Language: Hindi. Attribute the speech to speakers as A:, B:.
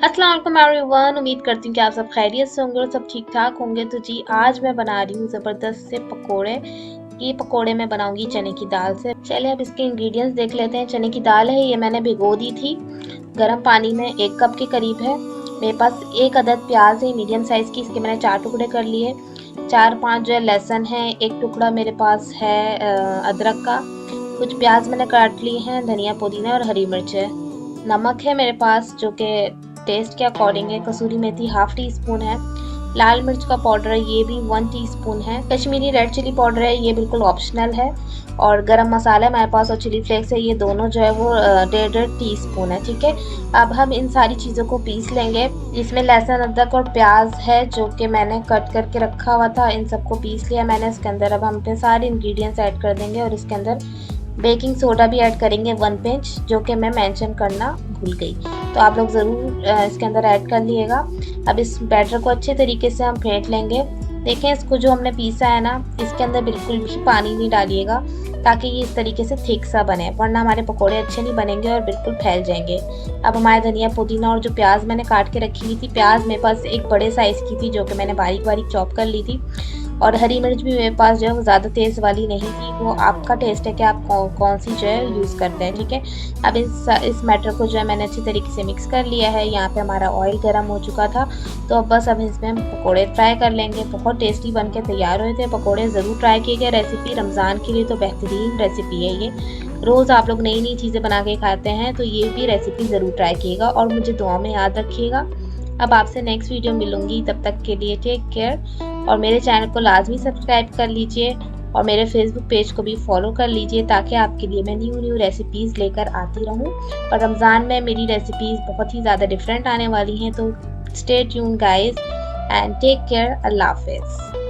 A: अस्सलाम वालेकुम एवरीवन। उम्मीद करती हूँ कि आप सब खैरियत से होंगे और सब ठीक ठाक होंगे। तो जी आज मैं बना रही हूँ ज़बरदस्त से पकोड़े। ये पकोड़े मैं बनाऊंगी चने की दाल से। चलिए अब इसके इंग्रेडिएंट्स देख लेते हैं। चने की दाल है, ये मैंने भिगो दी थी गर्म पानी में, 1 कप के करीब है। मेरे पास एक अदद प्याज है मीडियम साइज़ की, इसके मैंने 4 टुकड़े कर लिए। 4-5 जो है लहसुन है, एक टुकड़ा मेरे पास है अदरक का। कुछ प्याज मैंने काट लिए हैं, धनिया पुदीना और हरी मिर्च है। नमक है मेरे पास जो कि टेस्ट के अकॉर्डिंग है। कसूरी मेथी हाफ टी स्पून है। लाल मिर्च का पाउडर है, ये भी 1 टीस्पून है। कश्मीरी रेड चिली पाउडर है, ये बिल्कुल ऑप्शनल है। और गरम मसाला हमारे पास और चिली फ्लेक्स है, ये दोनों जो है वो 1.5 टीस्पून है। ठीक है, अब हम इन सारी चीज़ों को पीस लेंगे। इसमें लहसुन अदरक और प्याज है जो कि मैंने कट करके रखा हुआ था, इन सबको पीस लिया मैंने। इसके अंदर अब हम अपने सारे इंग्रेडिएंट्स ऐड कर देंगे और इसके अंदर बेकिंग सोडा भी ऐड करेंगे 1 पिंच, जो कि मैं मेंशन करना भूल गई, तो आप लोग ज़रूर इसके अंदर ऐड कर लिएगा। अब इस बैटर को अच्छे तरीके से हम फेंट लेंगे। देखें, इसको जो हमने पीसा है ना, इसके अंदर बिल्कुल भी पानी नहीं डालिएगा ताकि ये इस तरीके से थिक सा बने, वरना हमारे पकोड़े अच्छे नहीं बनेंगे और बिल्कुल फैल जाएंगे। अब हमारे धनिया पुदीना और जो प्याज मैंने काट के रखी हुई थी, प्याज मेरे पास एक बड़े साइज़ की थी जो कि मैंने बारीक बारीक चॉप कर ली थी। और हरी मिर्च भी मेरे पास जो है वो ज़्यादा तेज़ वाली नहीं थी, वो आपका टेस्ट है कि आप कौन सी जो है यूज़ करते हैं। ठीक है, अब इस मैटर को जो है मैंने अच्छी तरीके से मिक्स कर लिया है। यहाँ पे हमारा ऑयल गर्म हो चुका था, तो अब बस अब इसमें हम पकोड़े फ्राई कर लेंगे। बहुत टेस्टी बन के तैयार हुए थे पकोड़े। ज़रूर ट्राई कीजिए रेसिपी, रमज़ान के लिए तो बेहतरीन रेसिपी है ये। रोज़ आप लोग नई नई चीज़ें बना के खाते हैं, तो ये भी रेसिपी ज़रूर ट्राई कीजिएगा और मुझे दुआ में याद रखिएगा। अब आपसे नेक्स्ट वीडियो मिलूंगी, तब तक के लिए टेक केयर। और मेरे चैनल को लाजमी सब्सक्राइब कर लीजिए और मेरे फेसबुक पेज को भी फॉलो कर लीजिए ताकि आपके लिए मैं न्यू रेसिपीज़ लेकर आती रहूं। और रमज़ान में मेरी रेसिपीज़ बहुत ही ज़्यादा डिफरेंट आने वाली हैं, तो stay tune guys and take care. अल्लाह हाफिज़।